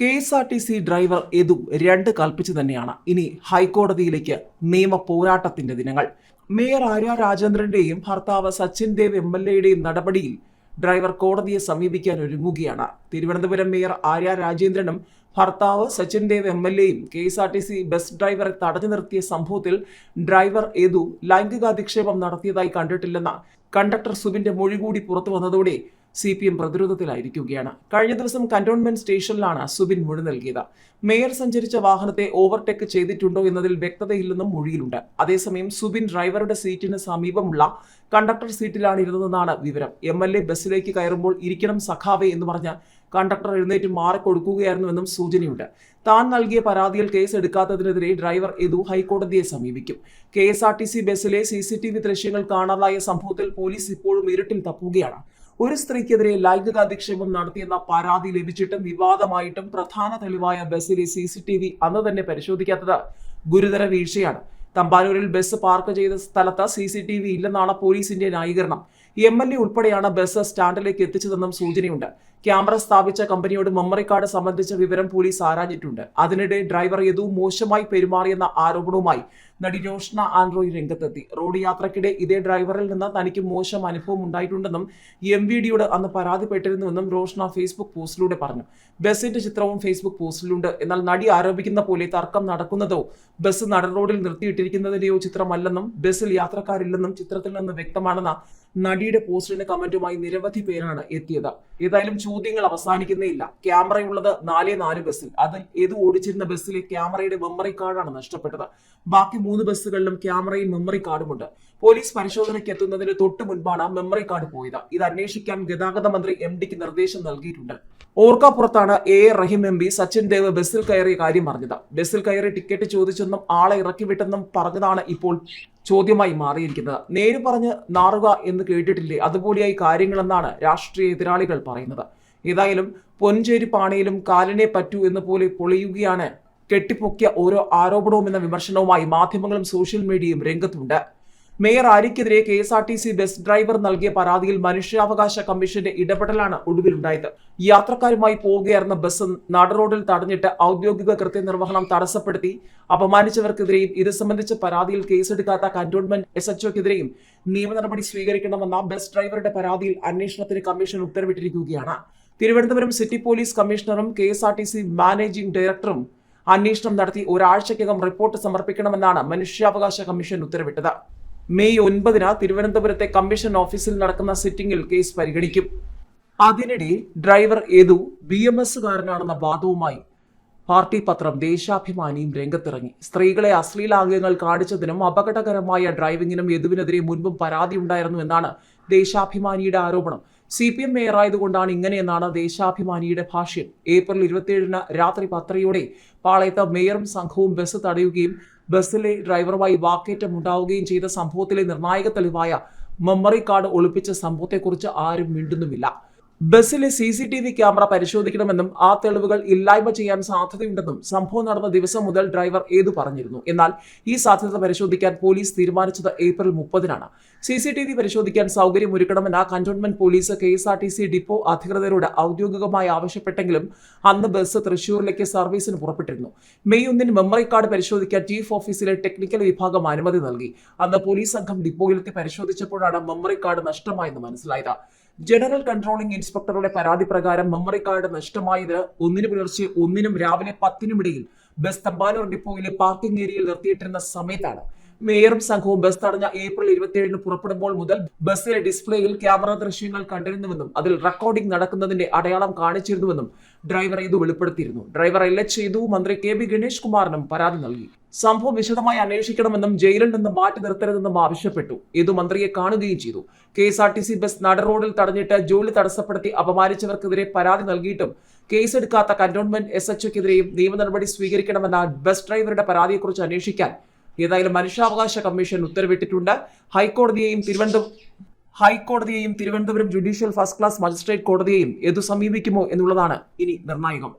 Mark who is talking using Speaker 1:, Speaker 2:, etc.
Speaker 1: KSRTC driver Yadu രണ്ട് കൽപ്പിച്ചു തന്നെയാണ് ഇനി ഹൈക്കോടതിയിലേക്ക് നിയമ പോരാട്ടത്തിന്റെ ദിനങ്ങൾ. മേയർ ആര്യ രാജേന്ദ്രന്റെയും ഭർത്താവ് സച്ചിൻ ദേവ് MLAയുടെയും നടപടിയിൽ ഡ്രൈവർ കോടതിയെ സമീപിക്കാൻ ഒരുങ്ങുകയാണ്. തിരുവനന്തപുരം മേയർ ആര്യ രാജേന്ദ്രനും ഭർത്താവ് സച്ചിൻ ദേവ് MLAയും KSRTC ബസ് ഡ്രൈവറെ തടഞ്ഞു നിർത്തിയ സംഭവത്തിൽ ഡ്രൈവർ യദു ലൈംഗികാധിക്ഷേപം നടത്തിയതായി കണ്ടിട്ടില്ലെന്ന കണ്ടക്ടർ സുബിന്റെ മൊഴി കൂടി പുറത്തു വന്നതോടെ CPM പ്രതിരോധത്തിലായിരിക്കുകയാണ്. കഴിഞ്ഞ ദിവസം കന്റോൺമെന്റ് സ്റ്റേഷനിലാണ് സുബിൻ മൊഴി നൽകിയത്. മേയർ സഞ്ചരിച്ച വാഹനത്തെ ഓവർടേക്ക് ചെയ്തിട്ടുണ്ടോ എന്നതിൽ വ്യക്തതയില്ലെന്നും മൊഴിയിലുണ്ട്. അതേസമയം സുബിൻ ഡ്രൈവറുടെ സീറ്റിന് സമീപമുള്ള കണ്ടക്ടർ സീറ്റിലാണ് ഇരുന്നതെന്നാണ് വിവരം. MLA ബസ്സിലേക്ക് കയറുമ്പോൾ ഇരിക്കണം സഖാവേ എന്ന് പറഞ്ഞ കണ്ടക്ടർ എഴുന്നേറ്റ് മാറിക്കൊടുക്കുകയായിരുന്നുവെന്നും സൂചനയുണ്ട്. താൻ നൽകിയ പരാതിയിൽ കേസ് എടുക്കാത്തതിനെതിരെ ഡ്രൈവർ യദു ഹൈക്കോടതിയെ സമീപിക്കും. KSRTC ബസ്സിലെ CCTV ദൃശ്യങ്ങൾ കാണാതായ സംഭവത്തിൽ പോലീസ് ഇപ്പോഴും ഇരുട്ടിൽ തപ്പുകയാണ്. ഒരു സ്ത്രീക്കെതിരെ ലൈംഗികാധിക്ഷേപം നടത്തിയെന്ന പരാതി ലഭിച്ചിട്ടും വിവാദമായിട്ടും പ്രധാന തെളിവായ ബസ്സിലെ CCTV അന്ന് തന്നെ പരിശോധിക്കാത്തത് ഗുരുതര വീഴ്ചയാണ്. തമ്പാനൂരിൽ ബസ് പാർക്ക് ചെയ്ത സ്ഥലത്ത് CCTV ഇല്ലെന്നാണ് പോലീസിന്റെ ന്യായീകരണം. MLA ഉൾപ്പെടെയാണ് ബസ് സ്റ്റാൻഡിലേക്ക് എത്തിച്ചതെന്നും സൂചനയുണ്ട്. ക്യാമറ സ്ഥാപിച്ച കമ്പനിയോട് മെമ്മറി കാർഡ് സംബന്ധിച്ച വിവരം പോലീസ് ആരാഞ്ഞിട്ടുണ്ട്. അതിനിടെ ഡ്രൈവർ യദു മോശമായി പെരുമാറിയെന്ന ആരോപണവുമായി നടി രോഷ്ന ആൻഡ്രോയ് രംഗത്തെത്തി. റോഡ് യാത്രക്കിടെ ഇതേ ഡ്രൈവറിൽ നിന്ന് തനിക്ക് മോശം അനുഭവം ഉണ്ടായിട്ടുണ്ടെന്നും MVDയോട് അന്ന് പരാതിപ്പെട്ടിരുന്നുവെന്നും രോഷ്ന ഫേസ്ബുക്ക് പോസ്റ്റിലൂടെ പറഞ്ഞു. ബസിന്റെ ചിത്രവും ഫേസ്ബുക്ക് പോസ്റ്റിലുണ്ട്. എന്നാൽ നടി ആരോപിക്കുന്ന പോലെ തർക്കം നടക്കുന്നതോ ബസ് നട റോഡിൽ നിർത്തിയിട്ടിരിക്കുന്നതിന്റെയോ ചിത്രമല്ലെന്നും ബസ്സിൽ യാത്രക്കാരില്ലെന്നും ചിത്രത്തിൽ നിന്ന് വ്യക്തമാണെന്ന നടിയുടെ പോസ്റ്റിന് കമന്റുമായി നിരവധി പേരാണ് എത്തിയത്. ഏതായാലും ചോദ്യങ്ങൾ അവസാനിക്കുന്നേയില്ല. ക്യാമറയുള്ളത് 4 ബസ്സിൽ. അതിൽ ഏത് ഓടിച്ചിരുന്ന ബസ്സിലെ ക്യാമറയുടെ മെമ്മറി കാർഡാണ് നഷ്ടപ്പെട്ടത്. ബാക്കി 3 ബസ്സുകളിലും ക്യാമറയും മെമ്മറി കാർഡുമുണ്ട്. പോലീസ് പരിശോധനയ്ക്ക് എത്തുന്നതിന് തൊട്ട് മുൻപാണ് മെമ്മറി കാർഡ് പോയത്. ഇത് അന്വേഷിക്കാൻ ഗതാഗത മന്ത്രി MDക്ക് നിർദ്ദേശം നൽകിയിട്ടുണ്ട്. ഓർക്കാപ്പുറത്താണ് AR റഹീം MP സച്ചിൻ ദേവ് ബസ്സിൽ കയറിയ കാര്യം പറഞ്ഞത്. ബസ്സിൽ കയറി ടിക്കറ്റ് ചോദിച്ചെന്നും ആളെ ഇറക്കി വിട്ടെന്നും പറഞ്ഞതാണ് ഇപ്പോൾ ചോദ്യമായി മാറിയിരിക്കുന്നത്. നേര് പറഞ്ഞ് നാറുക എന്ന് കേട്ടിട്ടില്ലേ, അതുപോലെയായി കാര്യങ്ങളെന്നാണ് രാഷ്ട്രീയ എതിരാളികൾ പറയുന്നത്. ഏതായാലും പൊൻചേരി പാണയിലും കാലിനെ പറ്റൂ എന്ന പോലെ പൊളിയുകയാണ് കെട്ടിപ്പൊക്കിയ ഓരോ ആരോപണവും എന്ന വിമർശനവുമായി മാധ്യമങ്ങളും സോഷ്യൽ മീഡിയയും രംഗത്തുണ്ട്. മേയർ ആര്യക്കെതിരെ KSRTC ബസ് ഡ്രൈവർ നൽകിയ പരാതിയിൽ മനുഷ്യാവകാശ കമ്മീഷന്റെ ഇടപെടലാണ് ഒടുവിലുണ്ടായത്. യാത്രക്കാരുമായി പോവുകയായിരുന്ന ബസ് നടറോഡിൽ തടഞ്ഞിട്ട് ഔദ്യോഗിക കൃത്യനിർവഹണം തടസ്സപ്പെടുത്തി അപമാനിച്ചവർക്കെതിരെയും ഇത് സംബന്ധിച്ച പരാതിയിൽ കേസെടുക്കാത്ത കന്റോൺമെന്റ് SHOക്കെതിരെയും നിയമ നടപടി സ്വീകരിക്കണമെന്ന ബസ് ഡ്രൈവറുടെ പരാതിയിൽ അന്വേഷണത്തിന് കമ്മീഷൻ ഉത്തരവിട്ടിരിക്കുകയാണ്. തിരുവനന്തപുരം സിറ്റി പോലീസ് കമ്മീഷണറും KSRTC മാനേജിംഗ് ഡയറക്ടറും അന്വേഷണം നടത്തി ഒരാഴ്ചയ്ക്കകം റിപ്പോർട്ട് സമർപ്പിക്കണമെന്നാണ് മനുഷ്യാവകാശ കമ്മീഷൻ ഉത്തരവിട്ടത്. മെയ് 9 തിരുവനന്തപുരത്തെ കമ്മീഷൻ ഓഫീസിൽ നടക്കുന്ന സിറ്റിംഗിൽ കേസ് പരിഗണിക്കും. അതിനിടെ ഡ്രൈവർ യദു BMSകാരനാണെന്ന വാദവുമായി പാർട്ടി പത്രം ദേശാഭിമാനിയും രംഗത്തിറങ്ങി. സ്ത്രീകളെ അശ്ലീലാംഗങ്ങൾ കാണിച്ചതിനും അപകടകരമായ ഡ്രൈവിംഗിനും യദുവിനെതിരെ മുൻപും പരാതി ഉണ്ടായിരുന്നു എന്നാണ് ദേശാഭിമാനിയുടെ ആരോപണം. CPM മേയറായതുകൊണ്ടാണ് ഇങ്ങനെയെന്നാണ് ദേശാഭിമാനിയുടെ ഭാഷ്യം. ഏപ്രിൽ 27 രാത്രി 10 പാളയത്ത് മേയറും സംഘവും ബസ് തടയുകയും ബസ്സിലെ ഡ്രൈവറുമായി വാക്കേറ്റം ഉണ്ടാവുകയും ചെയ്ത സംഭവത്തിലെ നിർണായക തെളിവായ മെമ്മറി കാർഡ് ഒളിപ്പിച്ച സംഭവത്തെക്കുറിച്ച് ആരും മിണ്ടുന്നുമില്ല. ബസ്സിലെ CCTV ക്യാമറ പരിശോധിക്കണമെന്നും ആ തെളിവുകൾ ഇല്ലായ്മ ചെയ്യാൻ സാധ്യതയുണ്ടെന്നും സംഭവം നടന്ന ദിവസം മുതൽ ഡ്രൈവർ യദു പറഞ്ഞിരുന്നു. എന്നാൽ ഈ സാധ്യത പരിശോധിക്കാൻ പോലീസ് തീരുമാനിച്ചത് ഏപ്രിൽ 30 CCTV പരിശോധിക്കാൻ സൗകര്യമൊരുക്കണമെന്ന കന്റോൺമെന്റ് പോലീസ് KSRTC ഡിപ്പോ അധികൃതരോട് ഔദ്യോഗികമായി ആവശ്യപ്പെട്ടെങ്കിലും അന്ന് ബസ് തൃശൂരിലേക്ക് സർവീസിന് പുറപ്പെട്ടിരുന്നു. മെയ് 1 മെമ്മറി കാർഡ് പരിശോധിക്കാൻ ചീഫ് ഓഫീസിലെ ടെക്നിക്കൽ വിഭാഗം അനുമതി നൽകി. അന്ന് പോലീസ് സംഘം ഡിപ്പോയിലെത്തി പരിശോധിച്ചപ്പോഴാണ് മെമ്മറി കാർഡ് നഷ്ടമായെന്ന് മനസ്സിലായത്. ജനറൽ കൺട്രോളിംഗ് ഇൻസ്പെക്ടറുടെ പരാതി പ്രകാരം മെമ്മറി കാർഡ് നഷ്ടമായത് 1 പുലർച്ചെ 1 രാവിലെ 10 ഇടയിൽ ബസ് തമ്പാനൂർ ഡിപ്പോയിലെ പാർക്കിംഗ് ഏരിയയിൽ നിർത്തിയിട്ടിരുന്ന സമയത്താണ്. മേയറും സംഘവും ബസ് തടഞ്ഞ ഏപ്രിൽ 27 പുറപ്പെടുമ്പോൾ മുതൽ ബസ്സിലെ ഡിസ്പ്ലേയിൽ ക്യാമറ ദൃശ്യങ്ങൾ കണ്ടിരുന്നുവെന്നും അതിൽ റെക്കോർഡിംഗ് നടക്കുന്നതിന്റെ അടയാളം കാണിച്ചിരുന്നുവെന്നും ഡ്രൈവർ യദു വെളിപ്പെടുത്തിയിരുന്നു. ഡ്രൈവർ LH യദു മന്ത്രി KB ഗണേഷ് കുമാറിനും പരാതി നൽകി. സംഭവം വിശദമായി അന്വേഷിക്കണമെന്നും ജയിലിൽ നിന്ന് മാറ്റി നിർത്തരുതെന്നും ആവശ്യപ്പെട്ടു. യദു മന്ത്രിയെ കാണുകയും ചെയ്തു. KSRTC ബസ് നട റോഡിൽ തടഞ്ഞിട്ട് ജോലി തടസ്സപ്പെടുത്തി അപമാനിച്ചവർക്കെതിരെ പരാതി നൽകിയിട്ടും കേസെടുക്കാത്ത കന്റോൺമെന്റ് SHOക്കെതിരെയും നിയമ നടപടി സ്വീകരിക്കണമെന്ന ബസ് ഡ്രൈവറുടെ പരാതിയെക്കുറിച്ച് അന്വേഷിക്കാൻ ഏതായാലും മനുഷ്യാവകാശ കമ്മീഷൻ ഉത്തരവിട്ടിട്ടുണ്ട്. ഹൈക്കോടതിയെയും Thiruvananthapuram judicial first class magistrate കോടതിയെയും യദു സമീപിക്കുമോ എന്നുള്ളതാണ് ഇനി നിർണായകം.